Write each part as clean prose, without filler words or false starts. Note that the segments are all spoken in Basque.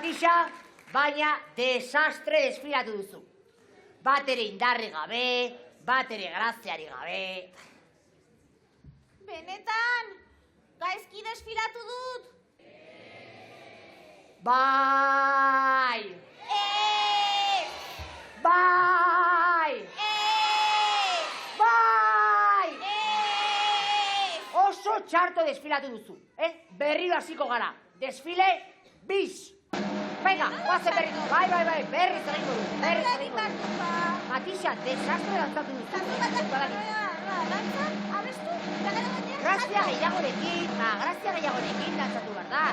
Matixa, baina desastre desfilatu duzu. Batere indarri gabe, batere graziari gabe. Benetan, gaizki desfilatu dut. Bai! Bai! Bai! Oso txarto desfilatu duzu, Berriro hasiko gara. Desfile, bis! Venga, guazen berriz. Bai, berriz egingo du. Matixa, desastre dantzatu duzu. Grazia gehiagorekin dantzatu behar da.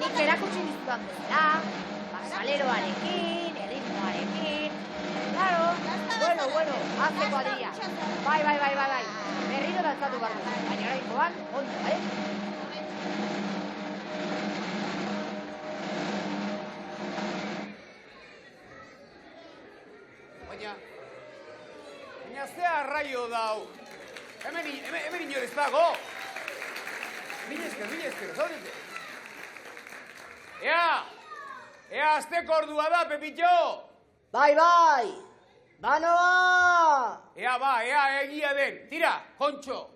Nik erakutsi dizudan bezala, basaleroarekin, erritmoarekin. Claro, bueno, hazte kuadrilla. Bai. Berriro dantzatu behar du. Baina oraingoan, ondo, bale? Baina ze arraio dau. Hemen inor ez dago. Mila esker, zaudete. Ea, azteko ordua da, Pepitxo. Bai, banoa! Ea, egia den. Tira, Kontxo.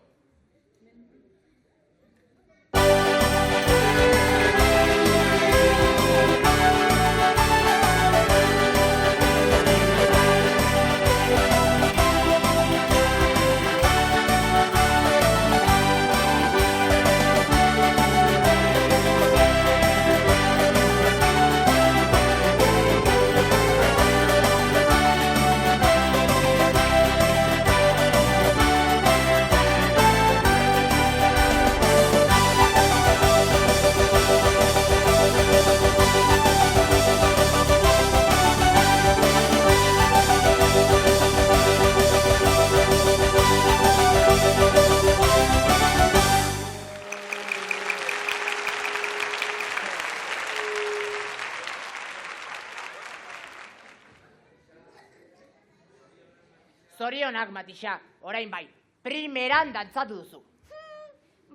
Zorionak, Matixa, orain bai, primeran dantzatu duzu.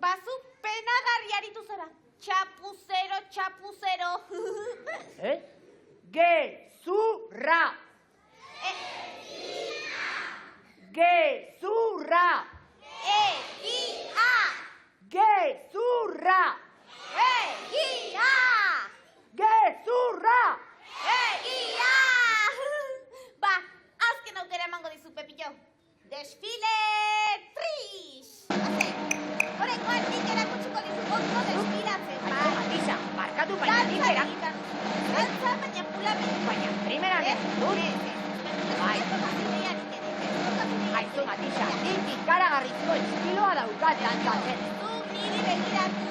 Bazu penagarri aritu zara. Txapuzero. Gezurra! Gezurra! Egia! Gezurra! Egia! Gezurra! Egia! Ba, azken aukera emango dizu, Pepillo. Desfile tris! Horrekoan nik erakutsiko dizu ondo desfilatzen, bai? Matixa, markatu baina nik erakutsi. Dantza baina pulamendu. Baina primeran ez dut. Bai. Aizu, Matixa, nik ikaragarrizko estiloa daukat dantzatzen. Zuk niri begiratu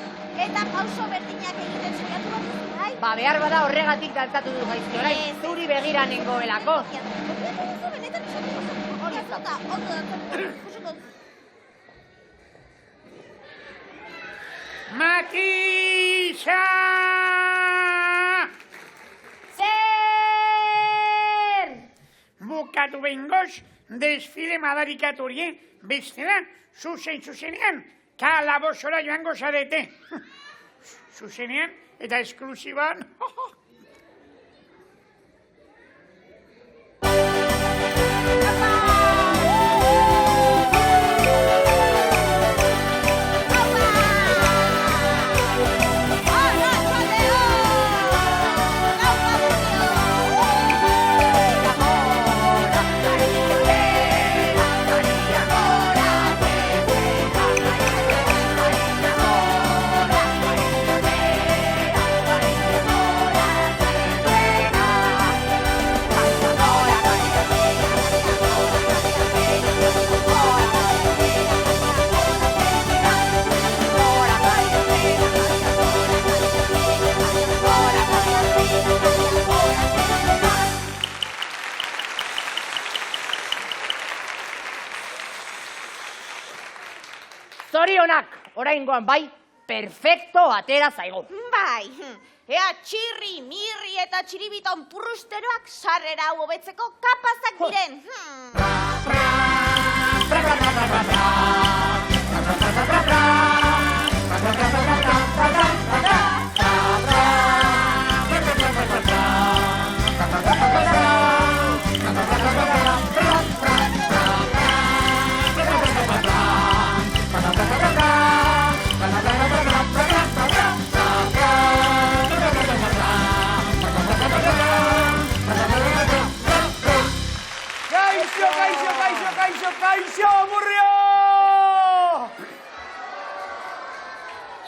eta pauso berdinak egiten saiatu bat duzu, bai? Ba, behar bada horregatik dantzatu du gaizki, orain zuri begira nengoelako. Benetan esatu hori ez da, ondo dantzatu. Matixa! Zer! Bukatu behingoz, desfile madarikatu horien, bestela, zuzenean, kalabozora joango zarete. Zuzenean eta esklusiban. Zorionak, oraingoan bai, perfecto atera zaigu. Bai, ea txirri, mirri eta txiribiton purrusteroak sarrera hau hobetzeko kapazak diren.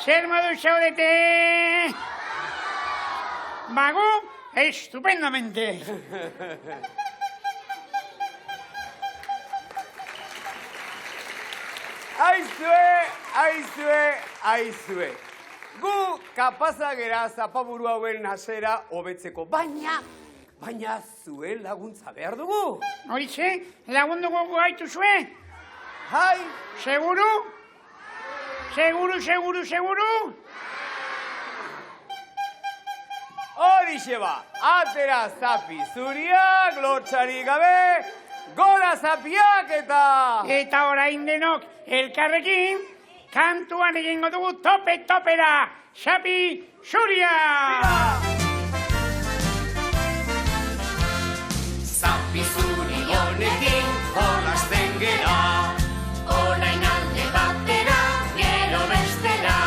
zer modu zaudete? Bagu, estupendamente. Aizue. Gu kapazak gera zapaburu hauen hasera hobetzeko, baina zuen laguntza behar dugu. Horixe, lagunduko gaitu zuen? Hai! Seguru? Seguru? Horixe ba, atera zapi zuriak, lotxarik gabe, gora zapiak Eta orain denok elkarrekin, kantuan egingo dugu tope-topera, zapi zuria! Zapi zuri honekin jolasten gera, orain alde batera, gero bestera.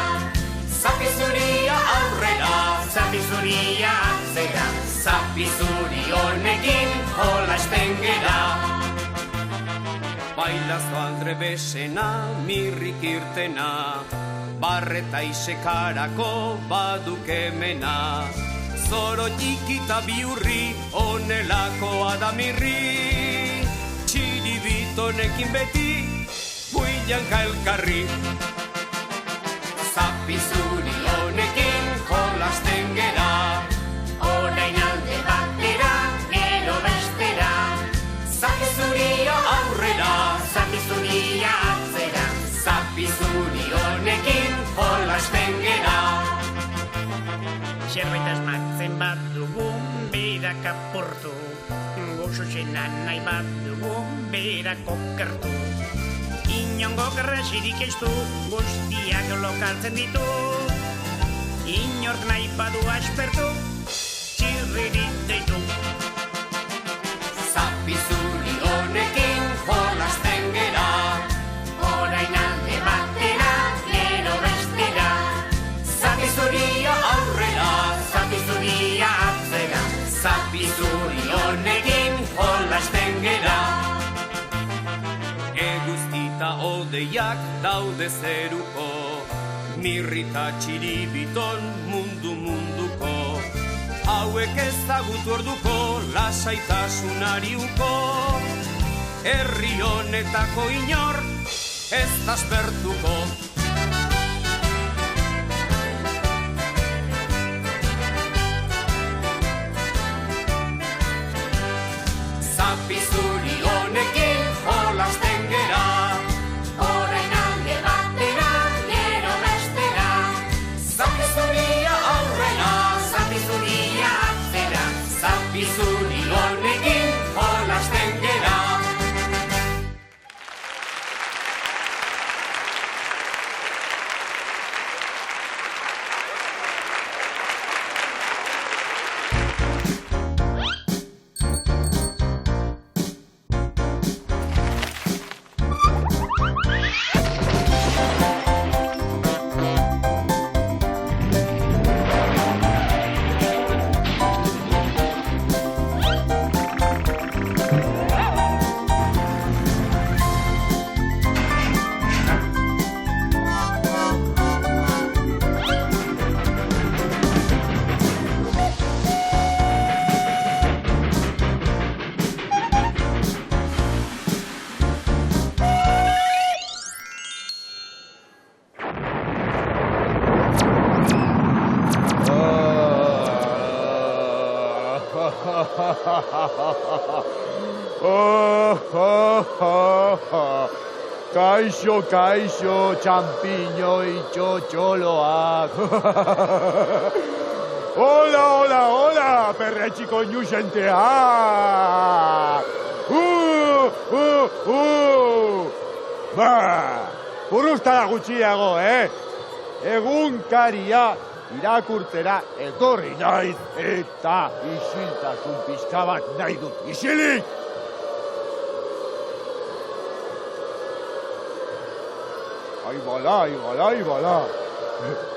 Zapi zuria aurrera, zapi zuria atzera, zapi zuri honekin jolasten gera. Bailazo aldre besena, mirrik irtena, barreta isekarako badukemena. Zoro txikita biurri, onelako adamirri, txiribitonekin beti, builanka elkarri. Zapi zuri honekin jolasten gera, orain alde batera, gero bestera. Zapi zuria aurrera, zapi zuria atzera, zapi zuri honekin jolasten gera. Zerbait asmatzen bat dugu, berak apurtu. Goxoxena nahi bat dugu, berak okertu. Inongo garrasirik ez du, guztiak lokaltzen ditu. Inork nahi badu aspertu, txirririk deitu. Zapi zuri honekin jolasten gera, orain alde batera, gero bestera. Zapi zuria aurrera, zapi zuria atzera, zapi zuri honekin jolasten gera. Eguzkita odeiak daude zeruko, mirrita txiribiton munduko. Hauek ezagutu orduko, lasaitasunari uko. Herri honetako inor, ez aspertuko. Zapi zuri honekin jolasten gera, orain alde batera, gero bestera. Zapi zuria aurrera, zapi zuria atzera, zapi zuri honekin jolasten gera. Kaixo, champiño itxotxoloak. Hola, perretxiko inusenteak. Buruztara gutxiago, Egunkaria irakurtzera etorri naiz eta isiltasun pixka bat nahi dut. Isilik! Aibala.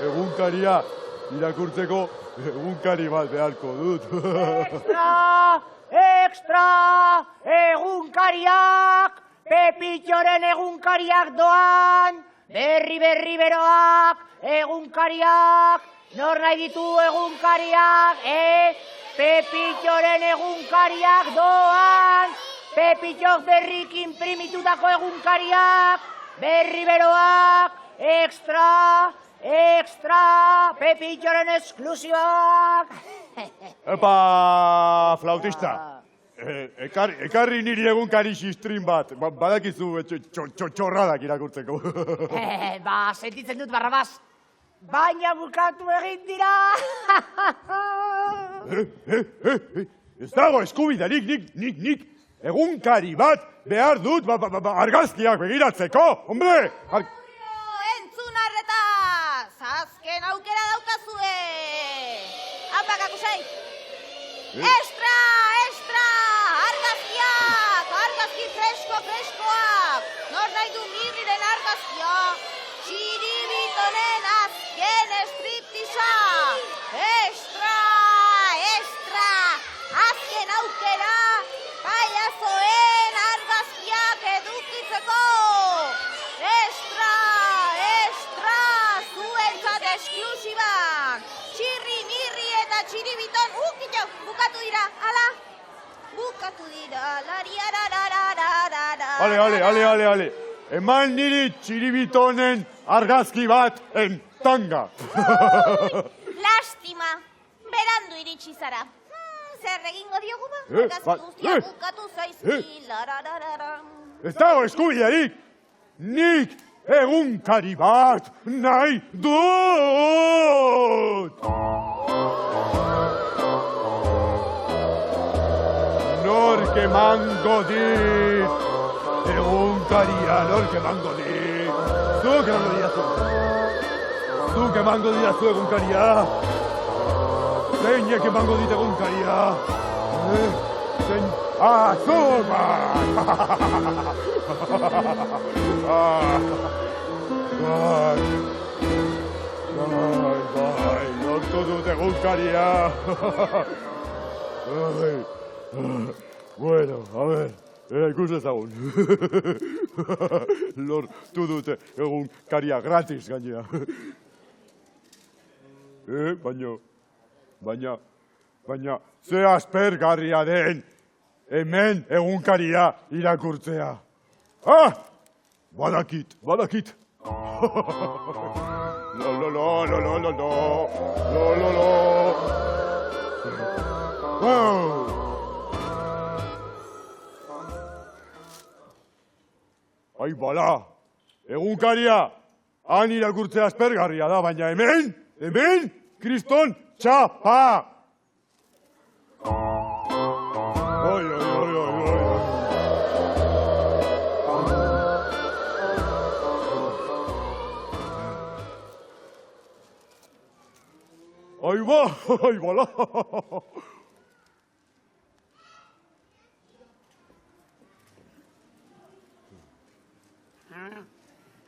Egunkaria irakurtzeko egunkari bat beharko dut. Extra! Egunkariak! Pepitxoren egunkariak doan! Berri beroak, egunkariak, nor nahi ditu egunkariak, Pepitxoren egunkariak doan, Pepitxok berrik imprimitutako egunkariak, berri beroak, extra, Pepitxoren esklusibak. Epa, flautista. Ekarri niri egunkari xistrin bat. Badakizu txorradak irakurtzeko. Sentitzen dut, Barrabas. Baina bukatu egin dira. Ez dago eskubidarik, nik egunkari bat behar dut argazkiak begiratzeko, hombre! Entzun arretaz! Azken aukera daukazue! Hanpak akusei! Extra! Argazki freskoak! Nor nahi du Mirriren argazkia? Txiribitonen azken striptisa! Extra! Azken aukera! Paiazoen argazkiak edukitzeko! Extra! Zuentzat esklusibak! Txirri, Mirri eta Txiribiton ukitxo! Bukatu dira, ala! Bukatu dira, lariarararararara! Ale. Eman niri Txiribitonen argazki bat en tanga. Lastima, berandu iritsi zara. Zer egingo diogu ba? Argazki guztia bukatu zaizki, larararara. Ez dago eskubidarik, nik egunkari bat nahi dut! Nork emango dit, egunkaria, nork emango dit. Zuk emango didazu. Zuk emango didazu egunkaria. Zeinek emango dit egunkaria. Zuk bat! Bai, lortu dut egunkaria. Bueno, a ver, ikus ezagun. Lortu dut egunkaria gratis gainera. Baina, ze aspergarria den hemen egunkaria irakurtzea. Badakit. Ai, bala, egunkaria han irakurtzea aspergarria da, baina hemen, kriston txapa! Ai, bala!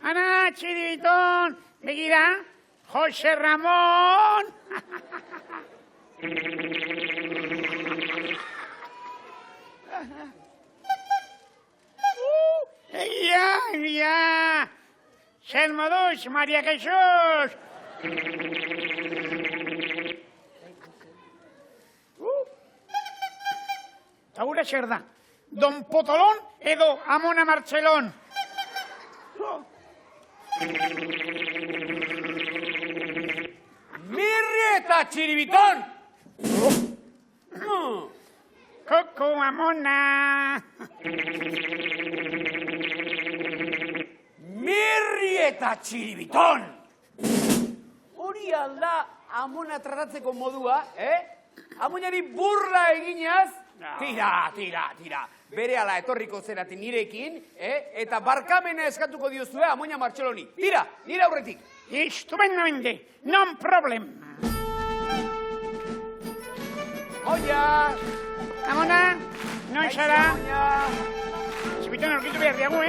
Ana, Txiribiton, begira, Jose Ramon! Egia! Zer moduz, Maria Jesus! Eta gure zer da, Don Potolon edo Amona Martxelon? Mirri eta Txiribiton! Koko, Amona! Mirri eta Txiribiton! Hori alda Amona tratatzeko modua, Amonari burla eginaz, tira. Berehala etorriko zerati nirekin, eta barkamena eskatuko diozue Amona Martxeloni. Tira, nire aurretik. Estupendamente, non problem. Oia! Amona, non zara? Oia! Txibiton aurkitu behar diagu,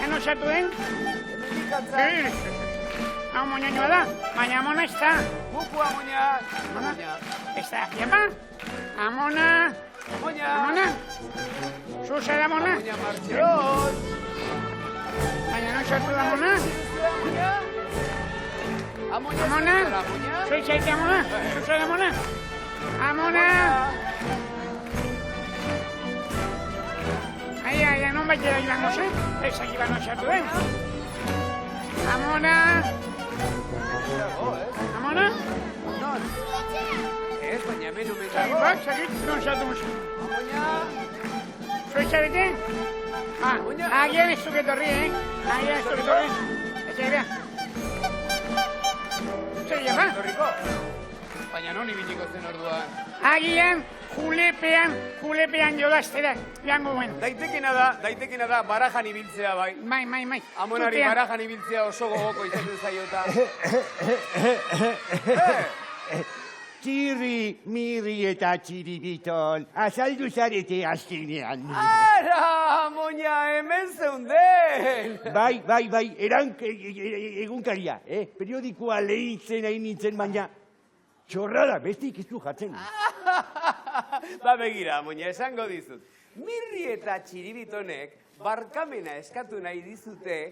Non sartu den? Hau moñoñoa da, baina Amona ez da. Buku Amona! Ez da, japa? Amona! Amona! Zu zara Amona? Amona Martxelon! Baina non sartu da Amona? Amoña? Amoña? Amona? Amoña? Soy zaite amona? Soy amona? Amona? Ai, non baitera joango zen. Ez agiban osatu, Amona? Amona? Non? Ez, baina hemen omen Ai, dago. bat, zakit, non zatu musu. Amoña? Soy zarete? Amona? Agian ez duk etorri, Agian ez duk etorri. Ez egitea. Zer ba? Torriko? Baina non ibiliko zen orduan. Agian, julepean jolastera, jango guen. Daitekena da barajan ibiltzea bai. Mai. Amonari Zutean. barajan ibiltzea oso gogoko izaten zaiota. Txirri, mirri eta txiribiton, azaldu zarete azkenean. Ara, Amoña, hemen zeunden! Bai, egunkaria, periodikoa lehitzen hain nintzen, baina txorrara, bestik ez du jatzen. Ba begira, Amoña, esango dizut. Mirri eta txiribitonek barkamena eskatu nahi dizute,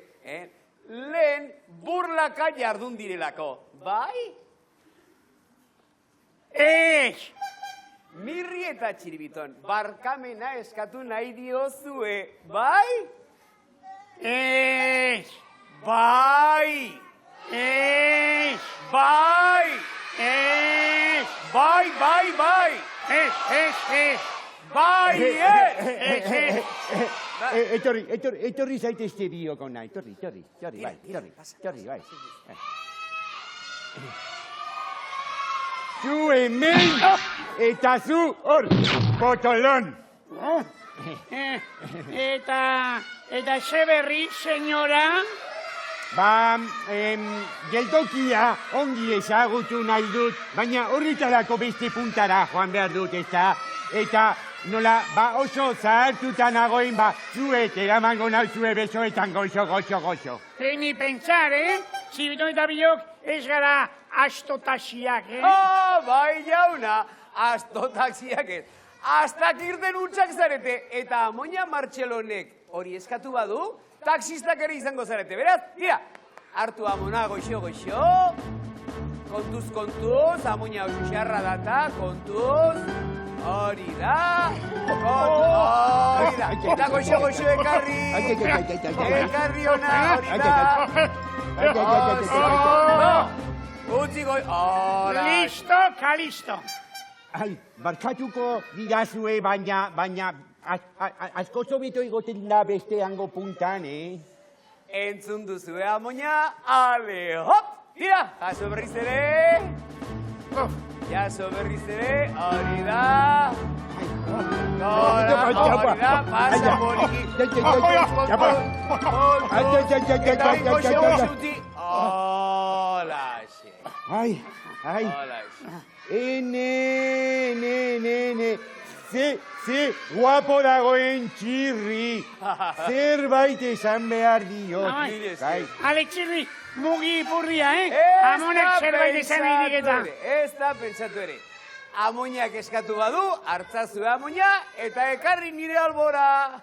lehen burlaka jardun direlako. Bai? Ez! Mirri eta txiribiton barkamena eskatu nahi diozue. Bai? Ez! Bai! Ez! Bai! Ez! Bai, bai, bai! Ez! Bai, Etorri zaitezte biokona, etorri, bai. Zu hemen, eta zu hor, potolon. Eta ze berri, senyora? Ba, geltokia ongi ezagutu nahi dut, baina horretarako beste puntara joan behar dut, eta nola, oso zahartuta nagoen, zuek eramango nauzue besoetan goxo. Ni pentsar, Zibiton eta bilok ez gara astotasiak, Bai, jauna, astotaxiak ez. Astak irten utxak zarete, eta Amoña Martxelonek hori eskatu badu, taxistak ere izango zarete. Beraz, tira, hartu Amona goxo, kontuz, Amoña oso xarra data, kontuz, hori da, eta goxo ekarri ona, hori da. Utzi goi, hola. Listo, kalisto. Ai, barkatuko didazue, baina asko zobeto egoten da beste hango puntan, Entzun duzue, Amoña, ale, hop! Tira, jaso berriz ere, hori da. Hori da, pasa poliki. Holaxe. Ai. Holaxe. Ene, ze guapo dagoen txirri. Zerbait esan behar dio. Ale, txirri, mugi ipurria, Amonak zerbait esan egin eta. Ez da pentsatu ere. Amoñak eskatu badu, hartzazue Amoña, eta ekarri nire albora.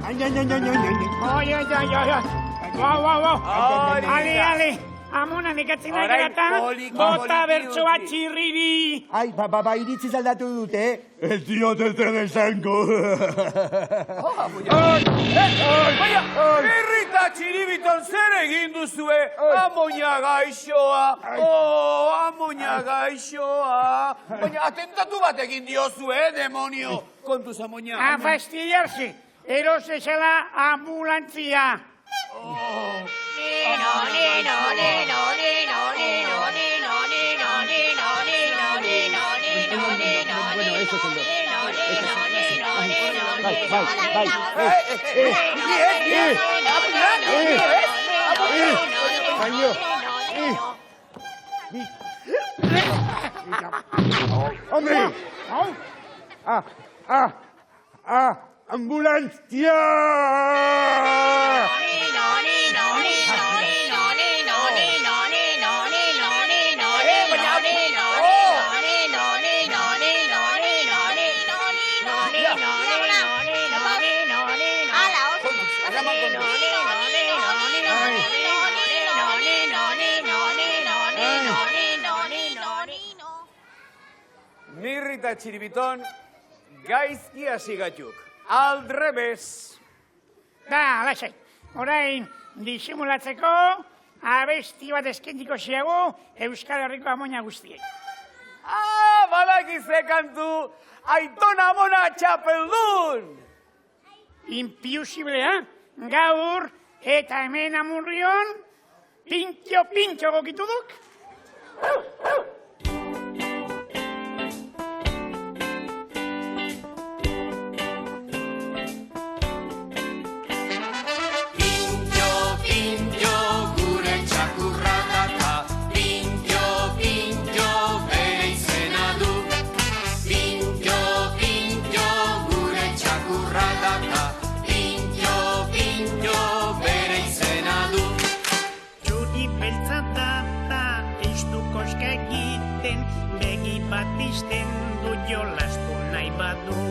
Oi. Wow. Ale, Amona nekatzen nahi gerata, bota bertsoa txirriri. Ai, iritziz aldatu dute, ez diote zer esango. Baina, Mirrita txiribiton zer egin duzue? Amoña gaixoa. Amoña gaixoa. Baina, atentatu bat egin diozue, demonio. Kontuz, Amoña. A fastidiarse, eros esela ambulantzia. ¡Hombre! ¡Ambulancia! eta txiribiton, gaizki hasi gatuk. Aldrebez. Da, lasai. Orain, disimulatzeko, abesti bat eskentiko ziago Euskal Herriko amoina guztiek. Badakize kantu, Aiton Amona txapeldun! Impiusiblea, gaur eta hemen Amurrion, pintxo gokitu duk. Batisten du jolastu nahi badu.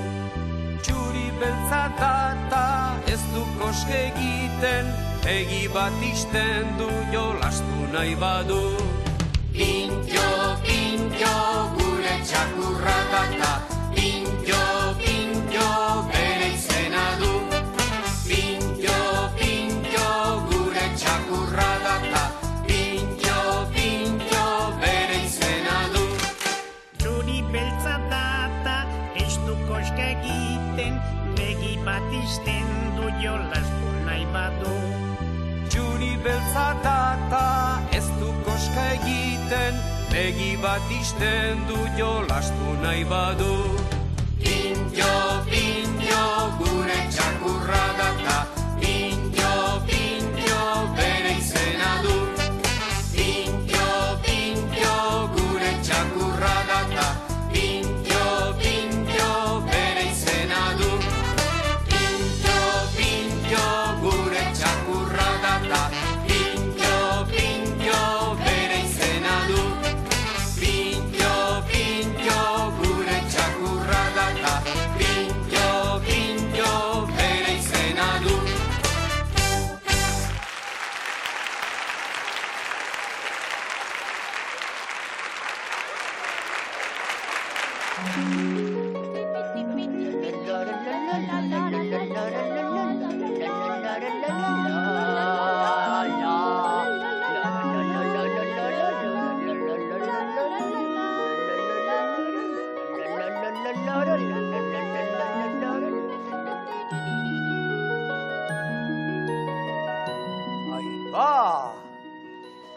Txuri beltza data ez du koske egiten, egi bat isten du jolastu nahi badu. Pintxo, pintxo, gure txakurra data, pintxo, pintxo, bere izena du. Pintxo, pintxo, gure txakurra data, pintxo, pintxo, bere izena du. Beltza data, ez du koska egiten, begi bat izten du jolastu nahi badu. Txuri beltza data ez du koska egiten, begi bat isten du jolastu nahi badu. Pintxo, pintxo, gure txakurra data, pintxo, pintxo, bere izena du. Pintxo, pintxo, gure txakurra data, pintxo, pintxo, bere izena du. Pintxo, pintxo, gure txakurra data, pintxo, pintxo, bere izena du. Pintxo, pintxo, gure txakurra data, pintxo, pintxo, bere izena du.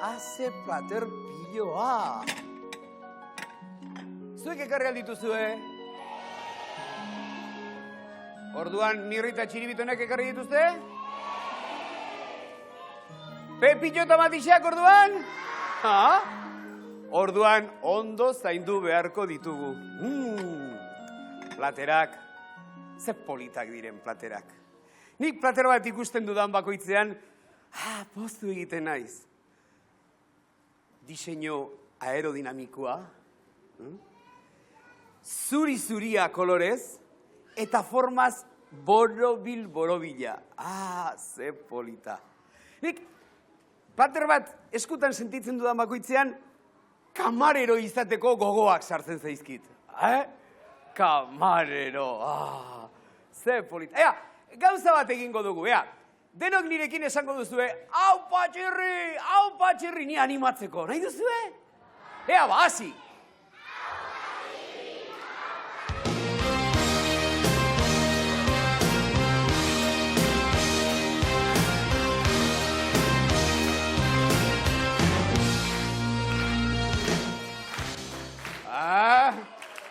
Haze plater piloa. Zuek ekarri aldituzue? Orduan Mirri eta Txiribitonek ekarri dituzte? Pepillo eta Matixak orduan? Orduan ondo zaindu beharko ditugu. Platerak, ze politak diren platerak. Nik plater bat ikusten dudan bakoitzean, poztu egiten naiz. Diseinu aerodinamikoa, zuri-zuria kolorez, eta formaz borobila. Ze polita. Nik plater bat eskutan sentitzen dudan bakoitzean, kamarero izateko gogoak sartzen zaizkit. Kamarero, ze polita. Ea, gauza bat egingo dugu, ea. Denok nirekin esango duzue, hau patxirri, ni animatzeko. Nahi duzue? Ea, hasi!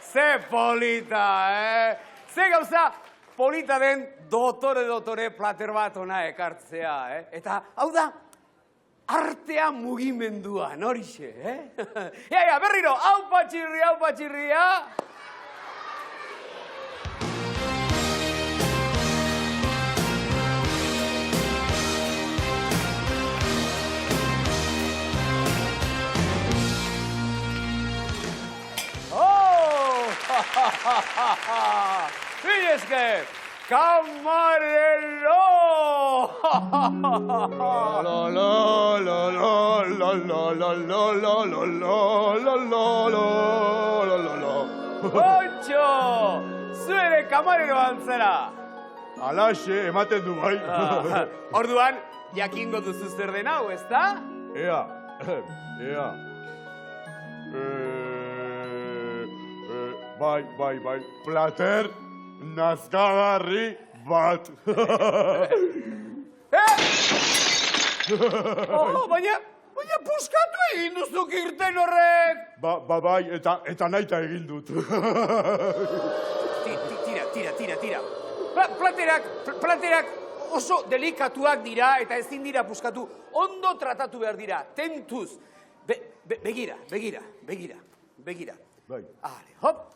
Ze polita, Ze gauza polita den dotore plater bat ona ekartzea, Eta, hau da, artea mugimenduan, horixe, Ia, berriro, hau patxirri, Mire esker, kamarero! Kontxo! Zuere kamarero antzera! Alaxe, ematen du bai. Orduan, jakingo duzu zer den hau, ezta? Ea. Bai. Plater, nazkagarri bat. Baina puskatu egin duzuk irten horrek! Bai, eta naita egin dut. Tira. Platerak oso delikatuak dira eta ezin dira puskatu. Ondo tratatu behar dira, tentuz. Begira. Bai. Ale, hop.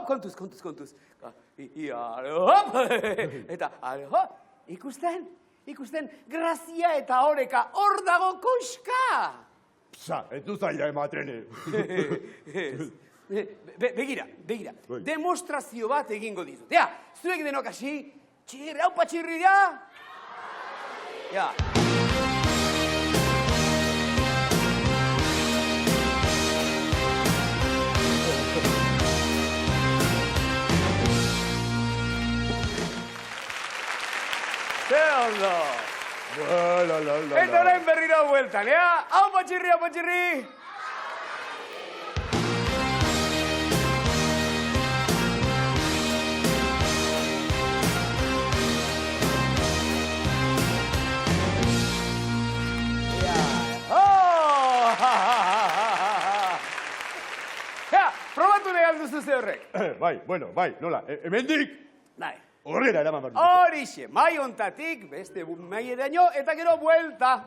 Kontuz. Ale, hop. Eta, ale, hop. Ikusten, grazia eta oreka, hor dago koska! Psa, etu zaila ematen. Begira. Bai. Demostrazio bat egingo dizut. Ja, zuek denok hasi, haupa txirri da? Ja. Zer ondo! Eta orain berriro bueltan, ja? Haupa txirri! Probatu nahi alduzu ze horrek. Bai, nola, hemendik Bai. horrela eraman behar dut. Horixe, mai ontatik, beste mai edaino, eta gero buelta.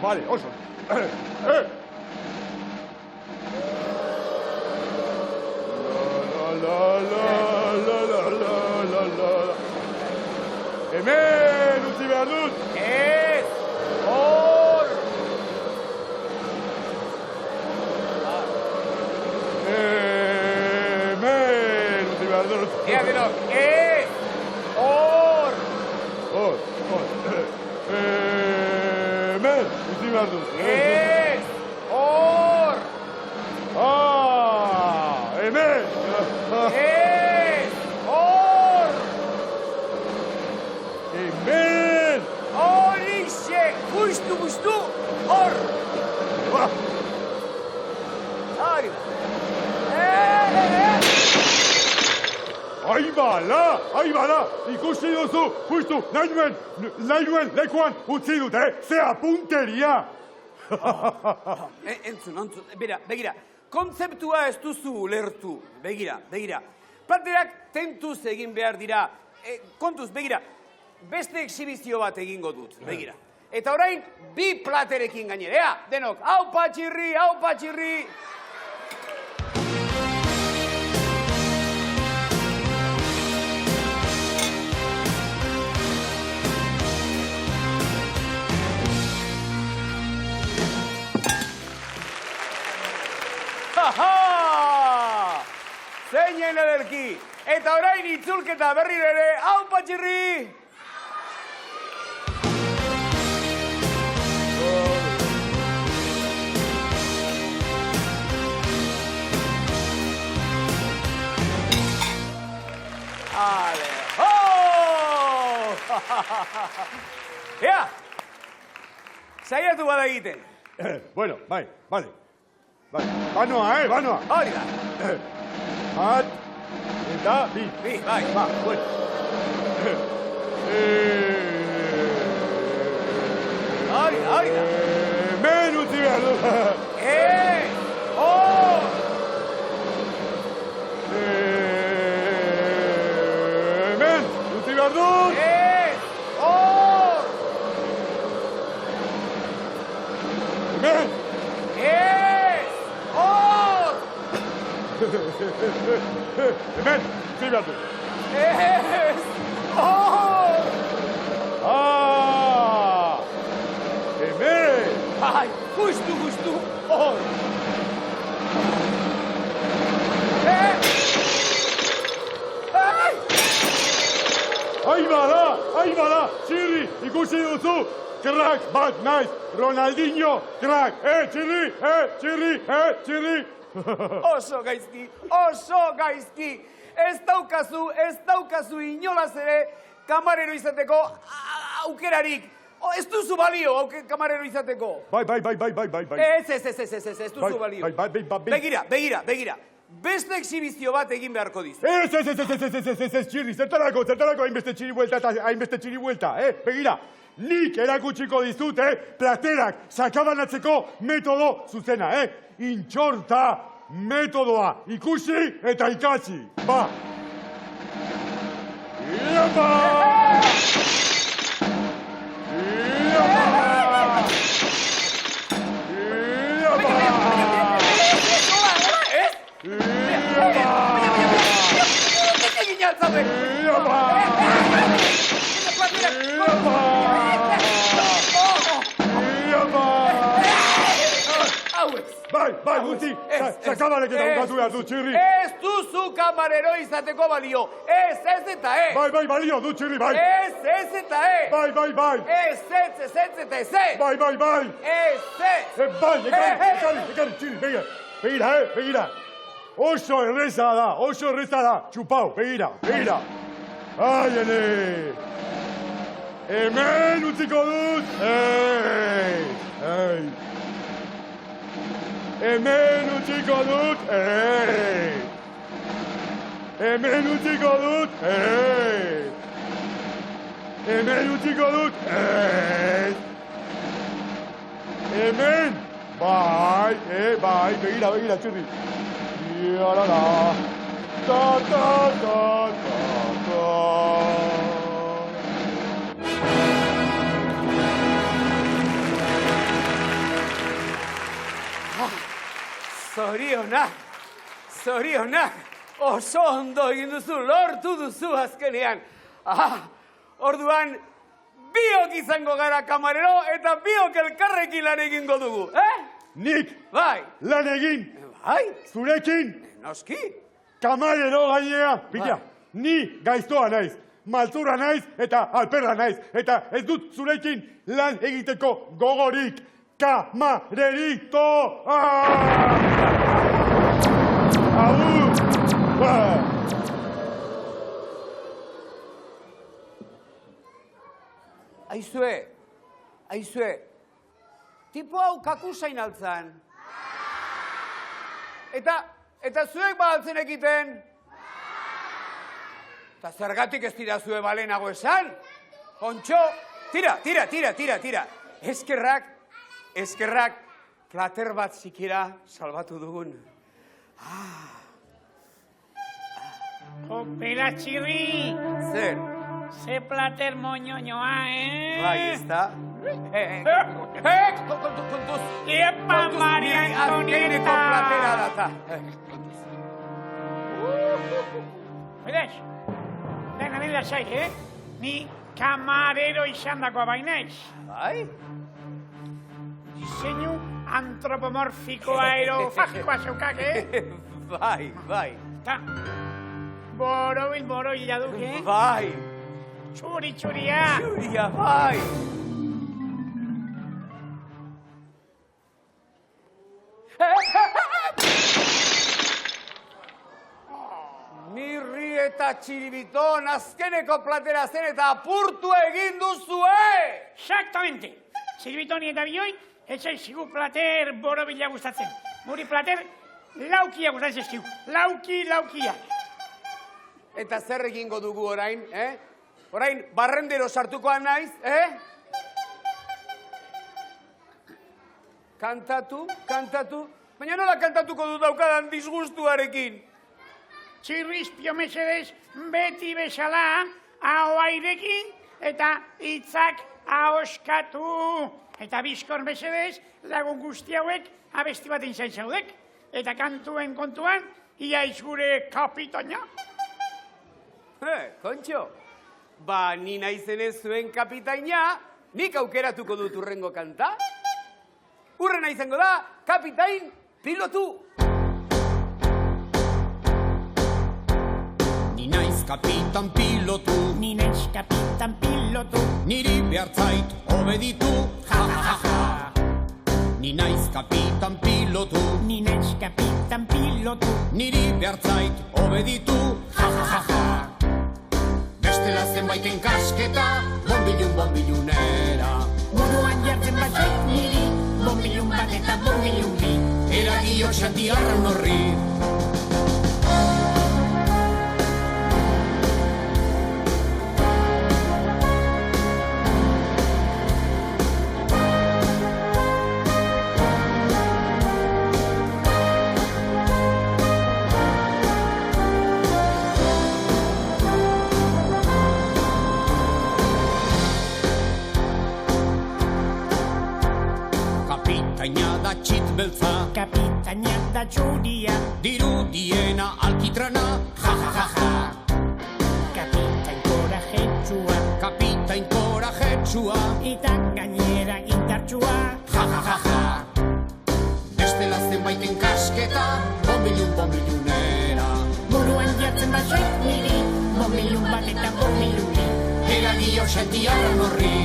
Vale, oso. Hemen utzi behar dut. Ez, hor. Hemen utzi behar dut. Ea denok, ez, hor. Hemen utzi behar dut. Ez, hor. Hemen. Ez, hor. Hemen. Horixe, justu, hor. Hori da. Aibala, ikusi duzu, justu, nahi nuen lekuan utzi dut, zea punteria. Entzun, begira, kontzeptua ez duzu ulertu, begira. Platerak tentuz egin behar dira, kontuz, begira, beste exhibizio bat egingo dut, begira. Eta orain, bi platerekin gainera, denok, haupa txirri! Zeinen ederki! Eta orain itzulketa berriro ere, haupa txirri! Ale, ho! Ea! Saiatu bada egiten. Bueno, bai. Banoa, banoa. Hori da. Bat, eta bi. Bai. Bueno. Hori da. Hemen utzi behar dut. Hor! Hemen utzi behar dut. Hor! Hemen. Hor! Hemen utzi behar dut. Hor! Hemen. Bai, justu, hor! Aibala, txirri, ikusi duzu, crack bat naiz, Ronaldinho, crack, txirri, Oso gaizki, oso gaizki. Ez daukazu inolaz ere kamarero izateko aukerarik. Ez duzu balio kamarero izateko. Bai. Ez duzu balio. Begira. Beste exhibizio bat egin beharko dizu. Ez, txirri, zertarako hainbeste txiri buelta eta hainbeste txiri buelta, begira. Nik erakutsiko dizut, platerak sakabanatzeko metodo zuzena, intxorta metodoa ikusi eta ikasi. Ba! Iapa! Bai, gutxi, sakabalek eta ukatu behar du, txirri. Ez duzu kamarero izateko balio. Ez eta ez. Bai, balio du, txirri, bai. Ez eta ez. Bai. Ez eta ez. Bai. Ez. Bai, ekari, txirri, begira. Oso erreza da, txupau, begira. Ai, ene. Hemen utziko dut. Hemen utziko dut. Hemen. Bai, begira, txirri. Yarara. Ta. Zorionak, oso ondo egin duzu, lortu duzu azkenean. Orduan, biok izango gara kamarero eta biok elkarrekin lan egingo dugu, Nik, Bai, lan egin, bai, zurekin, noski. kamarero gainea. Bila, ni gaiztoa naiz, maltzura naiz eta alperra naiz. Eta ez dut zurekin lan egiteko gogorik. Kamarerito! Aizue, tipo hau kakusain altzan. Eta zuek ba altzen ekiten? Eta zergatik ez dira zue balenago esan? Ontxo, tira. Eskerrak, plater bat zikira salbatu dugun. Opera, txirri. Zer? Ze plater moñoñoa, Bai, ez da? Kontuz! Epa, Maria Azkeneko platera data. Oidez, dena lasai, Ni kamarero izan dakoa bainaiz. Bai? Diseinu antropomorfiko aerofagikoa zeukak, Bai. Ta, borobil jaduk, Bai. Txuria. Txuria, bai. Mirri eta txiribiton azkeneko platera zen eta apurtu egin duzue! Exactamente. Txiribitoni eta bioi, etxaizigu plater borobila gustatzen. Muri plater laukia gustatzen zizkigu. Laukia. Eta zer egingo dugu orain, Orain, barrendero sartukoa naiz, Kantatu. Baina nola kantatuko dut daukadan disgustuarekin? Txirrizpio mesedez beti bezala, ahoairekin eta hitzak ahoskatu. Eta bizkor mesedez lagun guzti hauek abesti baten zain zaudek. Eta kantuen kontuan, ia izgure kapitaina. Kontxo, ba ni naizenez zuen kapitaina, nik aukeratuko dut urrengo kanta. Urrena izango da, kapitain pilotu. Ni naiz kapitan pilotu, Niri behartzait obeditu, ja. Ni naiz kapitan pilotu, Ni naiz kapitan pilotu, niri behartzait obeditu, ja, ja, ja, ja. Bestela zenbaiten kasketa, bombilunera. buruan jartzen batzait niri, bombilun bat eta bombilun bi. Eragio xantiarra horri. Kapitaina da txit beltza, Kapitaina da txuria, dirudiena alkitrana, ja, ja, ja, ja. kapitain korajetsua, Kapitain korajetsua, eta gainera indartsua. ja, ja, ja, ja. Bestela zenbaiten kasketa, bombilunera. Buruan jartzen batzait niri, bombilun bat eta bombilun bi. Eragio xantiarra horri.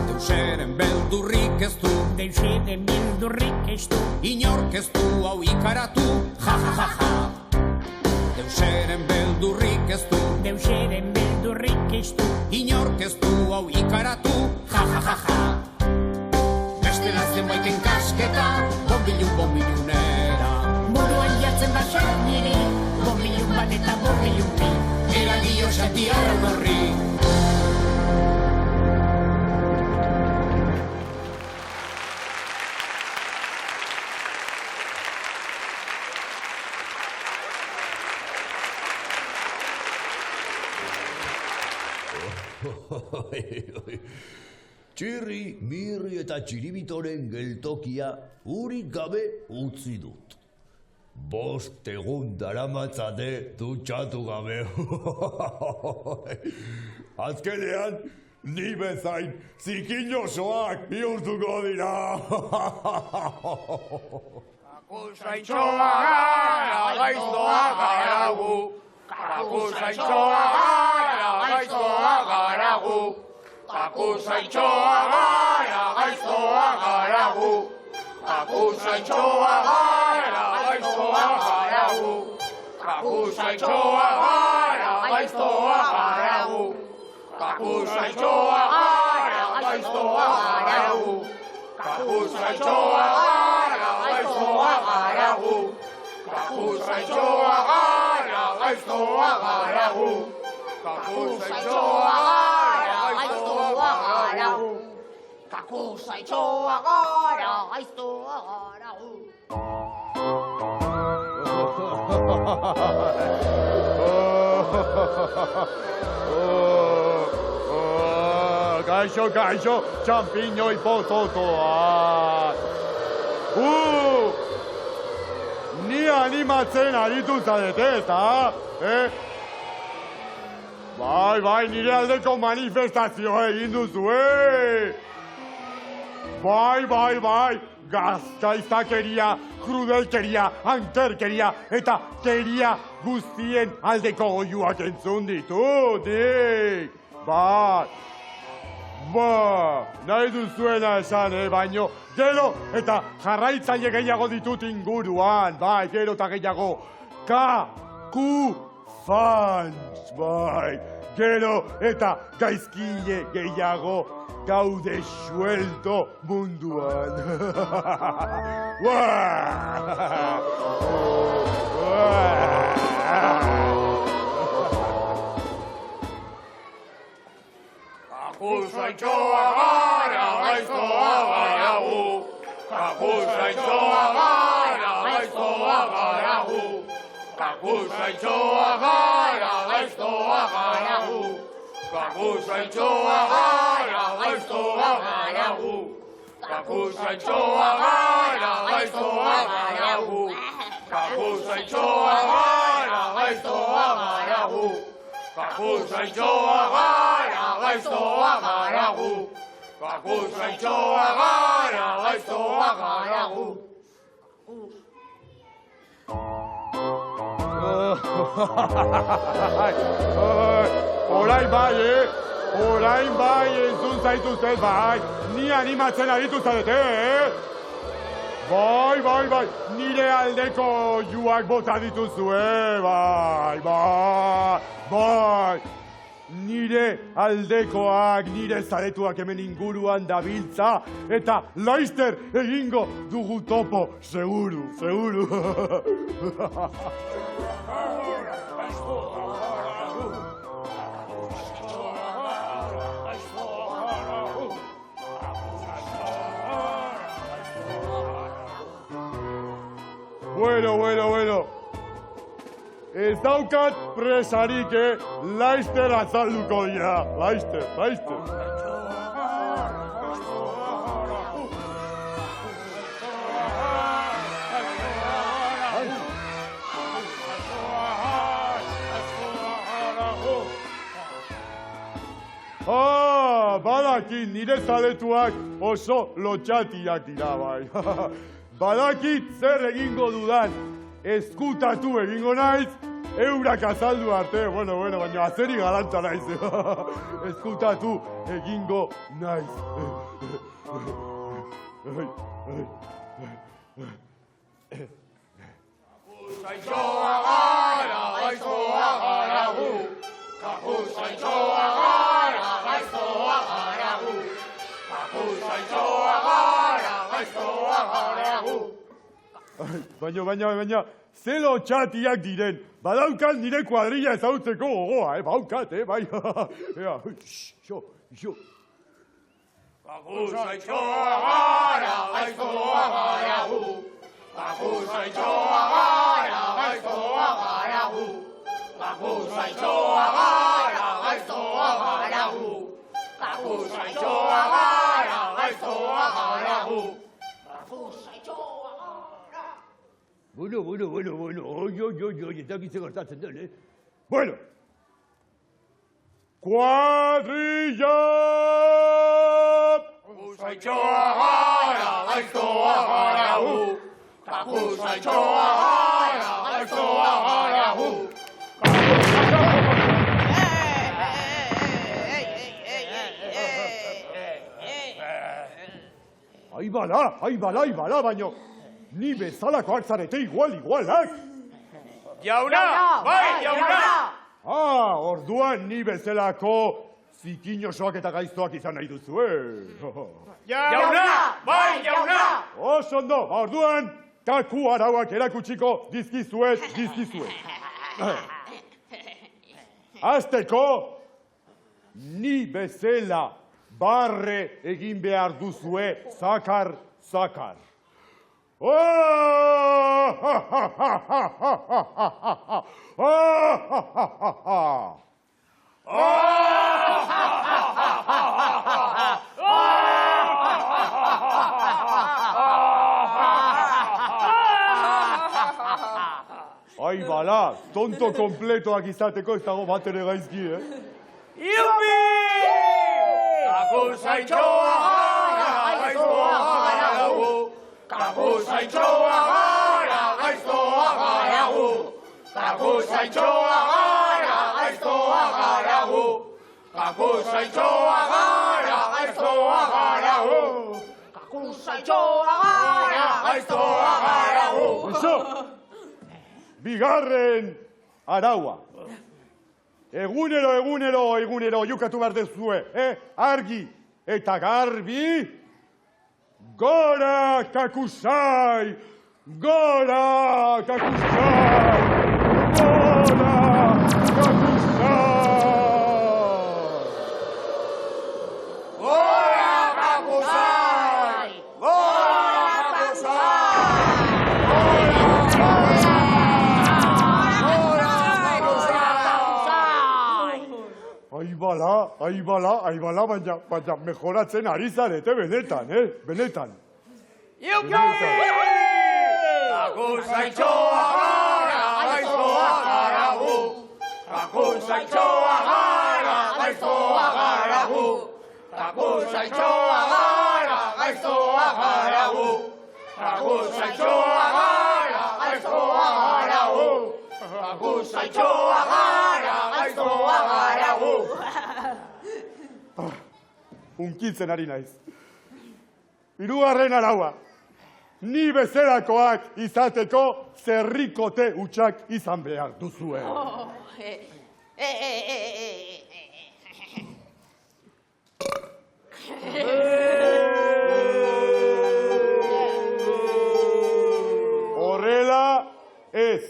Deuseren beldurrik ez du, Deuseren bildurrik ez du, inork ez du hau ikaratu, ja, ja, ja, ja. Deuseren beldurrik ez du, Deuseren bildurrik ez du, inork ez du hau ikaratu, ja, ja, ja, ja. Bestela zenbaiten kasketa, bombilunera. buruan jartzen batzait niri, bombilun bat eta bombilun bi. Eragio xantiarra horri. Txirri, Mirri eta Txiribitoren geltokia urik gabe utzi dut. 5 egun daramatzate dutxatu gabe. Azkenean, ni bezain zikin osoak bihurtuko dira. Kakuzaintxoa gara, gaiztoa gara gu. Kakuzaintxoa gara, gaiztoa gara gu. Kakuzaintxoa gara, gaiztoa gara gu. Kakuzaintxoa gara, gaiztoa gara gu. Kakuzaintxoa gara, gaiztoa gara gu. Kakuzaintxoa gara, gaiztoa gara gu. Kakuzaintxoa gara, gaiztoa gara gu. Kakuzaintxoa gara, gaiztoa gara gu. Kakuzaintxoa gara, gaiztoa gara gu. Kakuzaintxoa gara, gaiztoa gara gu. Kaixo, kaixo, txampiñoi pozotoa. Ni animatzen aritu zarete, eta? Bai, nire aldeko manifestazioa egin duzu, Bai, gaztaiztakeria, krudelkeria, ankerkeria eta keria guztien aldeko goiuak entzun ditut, nik. Bai, nahi duzuena esan, baino gero eta jarraitzaile gehiago ditut inguruan, bai, gero eta gehiago. Fans, bai, gero eta gaizkile gehiago gaude suelto munduan. Kakuzaintxoa gara, gaiztoa gara gu. Kakuzaintxoa gara, gaiztoa gara gu. Kakuzaintxoa gara, gaiztoa gara gu. Kakuzaintxoa gara, gaiztoa gara gu. Kakuzaintxoa gara, gaiztoa gara gu. Kakuzaintxoa gara, Kakuzaitxoa gara, gaiztoa gara gu. Kakuzaitxoa gara, gaiztoa gara gu. Orain bai, entzun zaituztet bai, ni animatzen aritu zarete, Bai, nire aldeko juak bota dituzue, bai. Nire aldekoak, nire zaretuak hemen inguruan dabiltza, eta laster egingo dugu topo, seguru. Bueno. Ez daukat presarik, laster azalduko dira, laster. Badakit nire zaletuak oso lotxatiak dira, bai. Badakit zer egingo dudan, ezkutatu egingo naiz, eurak azaldu arte, bueno, baina azeri galanta naiz. Ezkutatu egingo naiz. Kakuzaitxoa gara, gaiztoa gara gu. Kakuzaitxoa gara, gaiztoa gara gu. Kakuzaitxoa gara, gaiztoa gara gu. Baina, ze lotxatiak diren, badaukat nire kuadrilla ezautzeko gogoa, baukat, bai. Xo. Kakuzaitxoa gara, gaiztoa gara gu. Kakuzaitxoa gara, gaiztoa gara gu. Kakuzaitxoa gara, gaiztoa gara gu. Kakuzaitxoa gara, gaiztoa gara gu. Bueno, eta gitze gertatzen den, Bueno. Kuadrilla! Kakuzaitxoa gara, gaiztoa gara gu. Kakuzaitxoa gara, gaiztoa gara gu. Aibala, baino, ni bezalakoak zarete igualak. Jauna! Orduan ni bezalako zikinosoak eta gaiztoak izan nahi duzu, Jauna! Oso ondo, orduan, kaku arauak erakutsiko dizkizuet. Azteko, ni bezala barre egin behar duzue zakar. Aibala, tonto kompletoak izateko ez dago bat ere gaizki, Iupi! Kakuzaitxoa gara, gaiztoa gara gu. Kakuzaitxoa gara, gaiztoa gara gu. Kakuzaitxoa gara, gaiztoa gara gu. Kakuzaitxoa gara, gaiztoa gara gu. Kakuzaitxoa gara, gaiztoa gara gu. Eso! Bigarren araua. Egunero jukatu behar dezue, argi eta garbi. Gora kakusai! Gora kakusai! Aibala, baina mejoratzen ari zarete benetan, benetan. Iupi! Kakuzaitxoa gara, gaiztoa gara gu. Kakuzaitxoa gaiztoa gara gu. Takuzaitxoa gara, gaiztoa gara gu. Takuzaitxoa gara, gaiztoa gara gu. Takuzaitxoa gara, gaiztoa gara gu. Hunkitzen ari naiz. Hirugarren araua. Ni bezalakoak izateko zerrikote hutsak izan behar duzue. Horrela ez.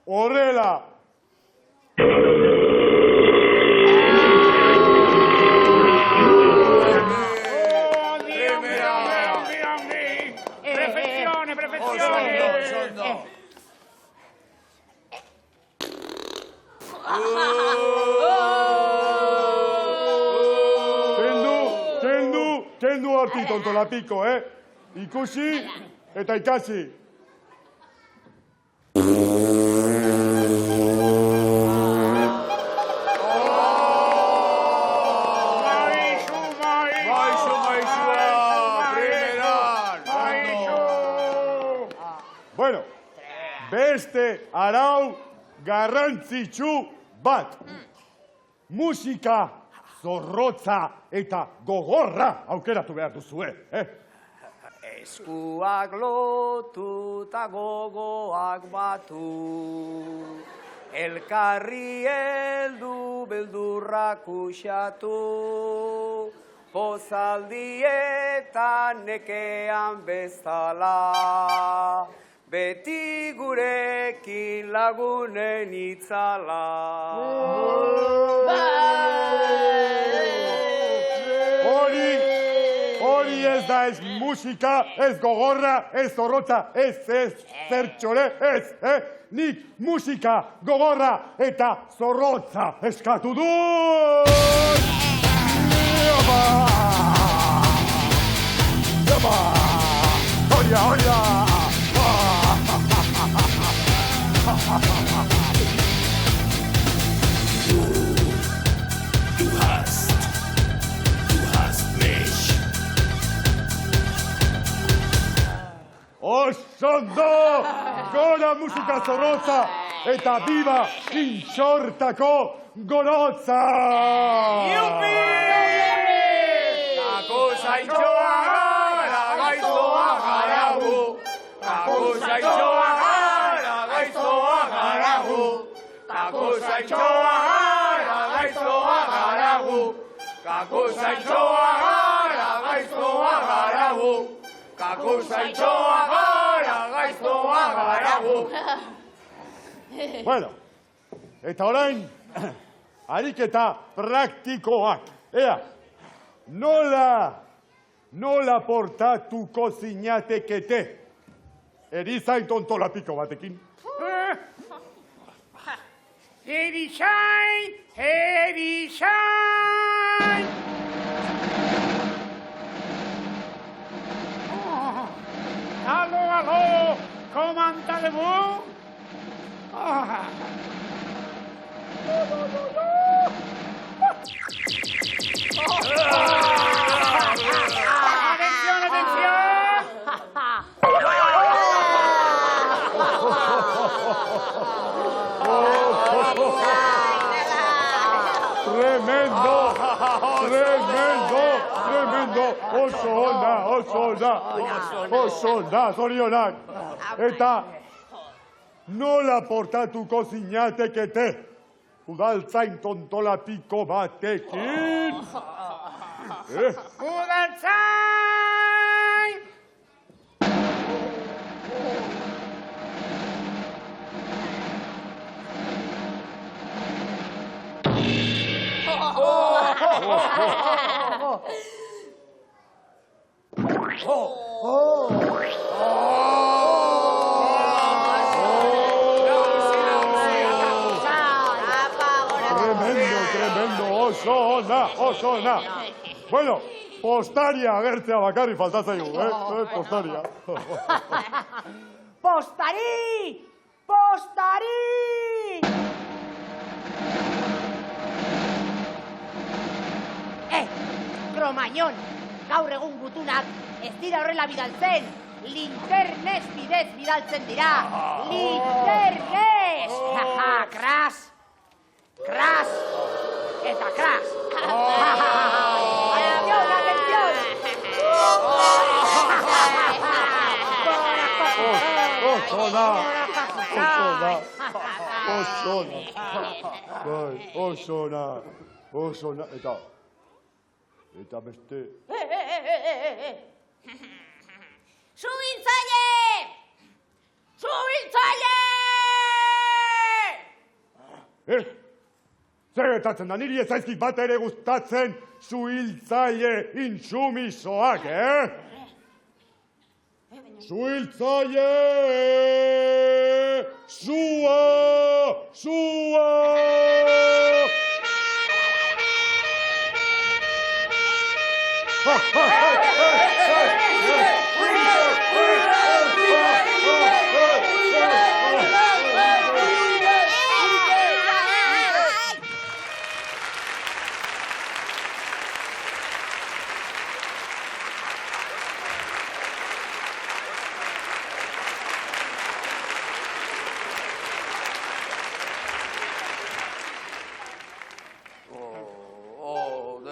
Horrela. Kendu horti tontolapiko, Ikusi eta ikasi. Bueno, beste arau garrantzitsu bat. Musika zorrotza eta gogorra aukeratu behar duzue, Eskuak lotu eta gogoak batu, elkarri heldu beldurrak usatu, pozaldietan nekean bezala, beti gurekin lagunen itzala. Hori ez da ez musika, ez gogorra, ez zorrotza, ez zertxore, ez, Nik musika, gogorra eta zorrotza eskatu dut! Yaba! Horia! Du hast mich. Osondo! Gora musika zorrotza eta biba intxortako gorotza! Iupi! Takuzaitxoa gara, gaiztoa gara gu. Takuzaitxoa gara, gaiztoa gara gu. Takuzaitxoa gara, gaiztoa gara gu. Takuzaitxoa gara, gaiztoa gara gu. Takuzaitxoa gara, gaiztoa gara gu. Bueno, eta orain, ariketa praktikoak. Ea, nola portatuko zinatekete erizain tontolapiko batekin? Erizain! Aló, ¿cómo andalemos? ¡Atención! Tremendo, oso ona, zorionak. Eta nola portatuko zinatekete udaltzain tontolapiko batekin? ¡Udaltzain! Tremendo, oso ona. Bueno, postaria agertzea bakarri faltatzaigu, postaria. Postari! inon, gaur egun gutunak ez dira horrela bidaltzen, linternez bidez bidaltzen dira. Linternez! Kras! Kras! Eta kras! Atención, atención! Osona, eta beste... Suhiltzaile! Suhiltzaile! Zer gertatzen da, niri ez zaizkit bat ere gustatzen suhiltzaile intsumisoak, Suhiltzaile! Sua! Sua!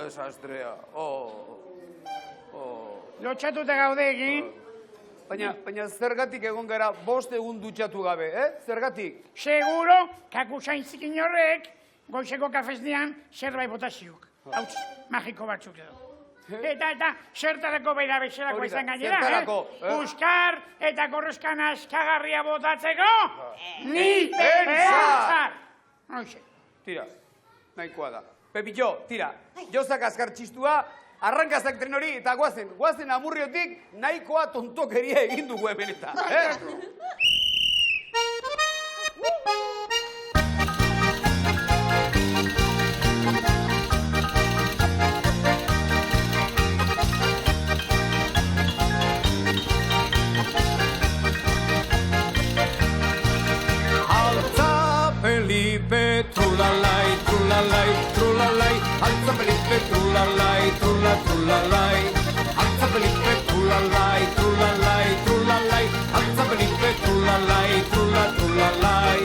Desastrea, Lotxatuta gaude egin. Baina zergatik egon gara 5 egun dutxatu gabe, Zergatik? Seguro, kakusaintzikin horrek, goizeko kafesnean zerbait botaziuk. Hauts, magiko batzuk edo. Eta zertarako beira bezalako izan gainera, zertarako, Puskar eta korroskan askagarria botatzeko, ni Pentsar! Hoxe. Tira, nahikoa da. Pepillo, tira, jozak azkar txistua, arrankazak tren hori, eta guazen amurriotik nahikoa tontokeria egin dugu hemen eta. Altza Felipe, trulalai, trulalai, trulalai. Altza Felipe, trulalai, trulalai. Altza Felipe, trulalai, trulalai, trulalai. Altza Felipe, trulalai, trulalai.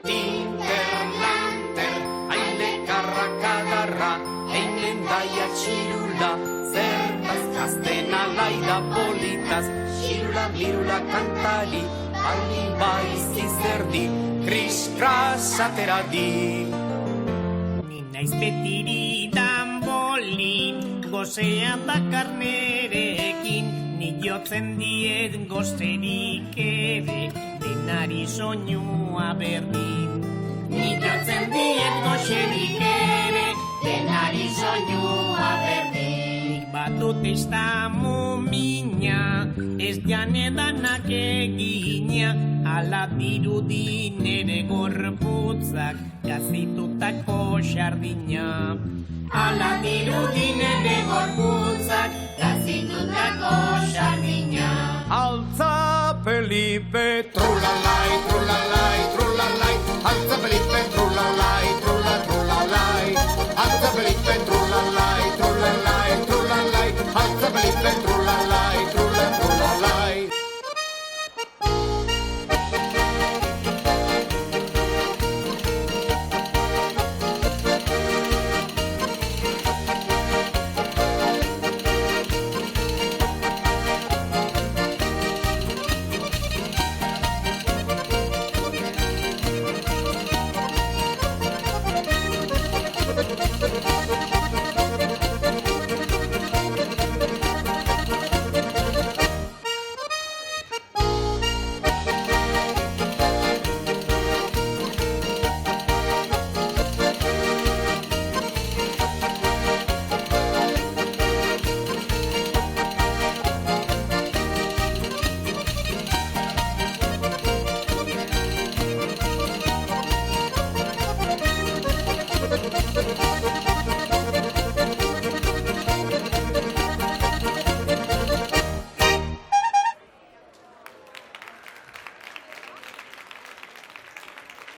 Tinter-lanter, haile karrakadarra, einen daia txirula, zertaz gazten alaida politaz, xirula mirula kantari, bali baizi zerdi, kris-kras atera di. Ni naiz betiri danbolin, gozea dakar nerekin, ni jotzen diet gozerik ere, denari soinua berdin. Ni jotzen diet gozerik ere, denari soinua berdin. Nik batut ez da mumina, ez janedanak egina, ala dirudi nere gorputzak, gazitutako xardina. Ala dirudi nere gorputzak, gazitutako xardina. Altza Felipe, trulalai, trulalai, trulalai. Altza Felipe, trulalai, trulalai. Altza Felipe, trulalai, trulalai, trulalai. Altza Felipe, trulalai.